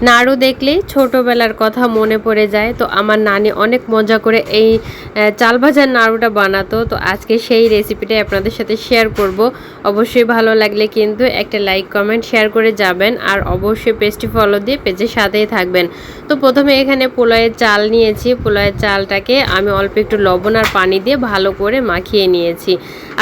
নাড়ু দেখলেই ছোটোবেলার কথা মনে পড়ে যায়। তো আমার নানি অনেক মজা করে এই চাল ভাজার নাড়ুটা বানাতো। তো আজকে সেই রেসিপিটাই আপনাদের সাথে শেয়ার করব। অবশ্যই ভালো লাগলে কিন্তু একটা লাইক কমেন্ট শেয়ার করে যাবেন, আর অবশ্যই পেজটি ফলো দিয়ে পেজের সাথেই থাকবেন। তো প্রথমে এখানে পোলাওয়ের চাল নিয়েছি। পোলাওয়ের চালটাকে আমি অল্প একটু লবণ আর পানি দিয়ে ভালো করে মাখিয়ে নিয়েছি।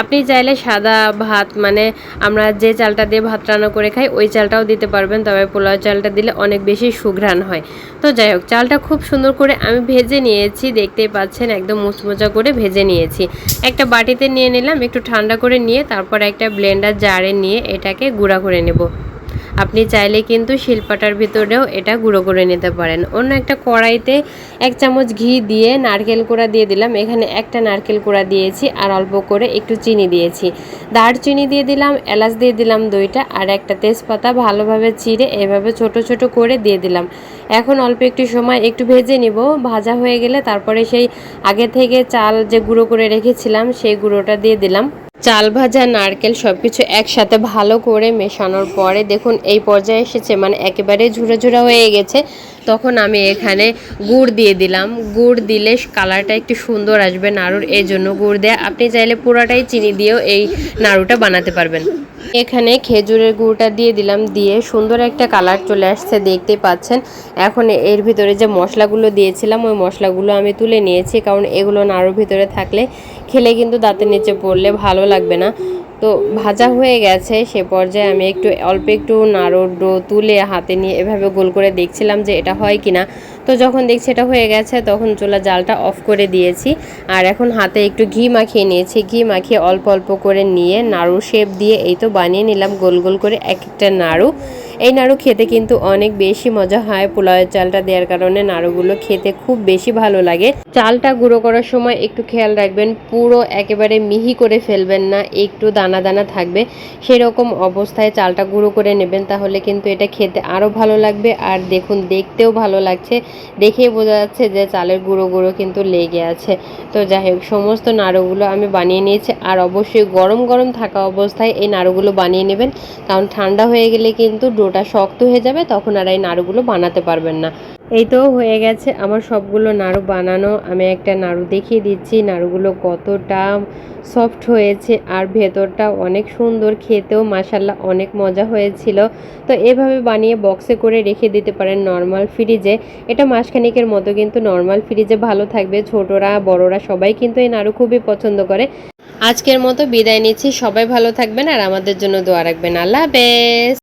আপনি চাইলে সাদা ভাত, মানে আমরা যে চালটা দিয়ে ভাত রান্না করে খাই ওই চালটাও দিতে পারবেন, তবে পোলাও চালটা দিলে অনেক বেশি সুঘ্রাণ হয়। তো যাই হোক, চালটা খুব সুন্দর করে আমি ভেজে নিয়েছি, দেখতেই পাচ্ছেন একদম মুচমুচা করে ভেজে নিয়েছি। একটা বাটিতে নিয়ে নিলাম, একটু ঠান্ডা করে নিয়ে তারপর একটা ব্লেন্ডার জারে নিয়ে এটাকে গুঁড়া করে নেব। আপনি চাইলে কিন্তু শিলপাটার ভিতরেও এটা গুঁড়ো করে নিতে পারেন। অন্য একটা কড়াইতে 1 চামচ ঘি দিয়ে নারকেল কোড়া দিয়ে দিলাম। এখানে একটা নারকেল কোড়া দিয়েছি আর অল্প করে একটু চিনি দিয়েছি। দারচিনি দিয়ে দিলাম, এলাচ দিয়ে দিলাম 2টা, আর একটা তেজপাতা ভালোভাবে চিড়ে এভাবে ছোট ছোট করে দিয়ে দিলাম। এখন অল্প একটু সময় একটু ভেজে নিব। ভাজা হয়ে গেলে তারপরে সেই আগে থেকে চাল যে গুঁড়ো করে রেখেছিলাম সেই গুঁড়োটা দিয়ে দিলাম। চাল ভাজা, নারকেল সবকিছু একসাথে ভালো করে মেশানোর পরে দেখুন এই পর্যায়ে এসেছে, মানে একেবারে ঝুরা ঝুরা হয়ে গেছে। তখন আমি এখানে গুড় দিয়ে দিলাম। গুড় দিলে কালারটা একটু সুন্দর আসবে নাড়ুর, এই জন্য গুড় দেয়া। আপনি চাইলে পুরাটাই চিনি দিয়েও এই নাড়ুটা বানাতে পারবেন। এখানে খেজুরের গুড়টা দিয়ে দিলাম, দিয়ে সুন্দর একটা কালার চলে আসছে, দেখতে পাচ্ছেন। এখন এর ভিতরে যে মশলাগুলো দিয়েছিলাম ওই মশলাগুলো আমি তুলে নিয়েছি, কারণ এগুলো নাড়ুর ভিতরে থাকলে খেলে কিন্তু দাঁতের নিচে পড়লে ভালো লাগবে না। তো ভাজা হয়ে গেছে, সে পর্যায়ে আমি অল্প একটু নাড়ুর ডো তুলে হাতে নিয়ে এভাবে গোল করে দেখছিলাম যে এটা হয় কিনা। তো যখন দেখছি এটা হয়ে গেছে তখন চুলা জালটা অফ করে দিয়েছি, আর এখন হাতে একটু ঘি মাখিয়ে নিয়েছি। ঘি মাখিয়ে অল্প অল্প করে নিয়ে নাড়ু শেপ দিয়ে এই তো বানিয়ে নিলাম গোল গোল করে এক একটা নাড়ু। এই নাড়ু খেতে কিন্তু অনেক বেশি মজা হয়, পোলাওয়ের চালটা দেওয়ার কারণে নাড়ুগুলো খেতে খুব বেশি ভালো লাগে। চালটা গুঁড়ো করার সময় একটু খেয়াল রাখবেন, পুরো একেবারে মিহি করে ফেলবেন না, একটু দানা দানা থাকবে সেরকম অবস্থায় চালটা গুঁড়ো করে নেবেন, তাহলে কিন্তু এটা খেতে আরও ভালো লাগবে। আর দেখুন দেখতেও ভালো লাগছে, দেখেই বোঝা যাচ্ছে যে চালের গুঁড়ো গুঁড়ো কিন্তু লেগে আছে। তো যাই হোক, সমস্ত নাড়ুগুলো আমি বানিয়ে নিয়েছি, আর অবশ্যই গরম গরম থাকা অবস্থায় এই নাড়ুগুলো বানিয়ে নেবেন, কারণ ঠান্ডা হয়ে গেলে কিন্তু ডোটা শক্ত হয়ে যাবে, তখন আর এই নাড়ুগুলো বানাতে পারবেন না। এই তো হয়ে গেছে আমার সবগুলো নাড়ু বানানো। আমি একটা নাড়ু দেখিয়ে দিচ্ছি, নাড়ুগুলো কতটা সফট হয়েছে আর ভেতরটা অনেক সুন্দর, খেতেও মাশাল্লাহ অনেক মজা হয়েছিল। তো এভাবে বানিয়ে বক্সে করে রেখে দিতে পারেন নর্মাল ফ্রিজে। এটা মাসখানেকের মতো কিন্তু নর্মাল ফ্রিজে ভালো থাকবে। ছোটরা বড়রা সবাই কিন্তু এই নাড়ু খুবই পছন্দ করে। আজকের মতো বিদায় নিচ্ছি, সবাই ভালো থাকবেন আর আমাদের জন্য দোয়া রাখবেন। আল্লাহ হাফেজ।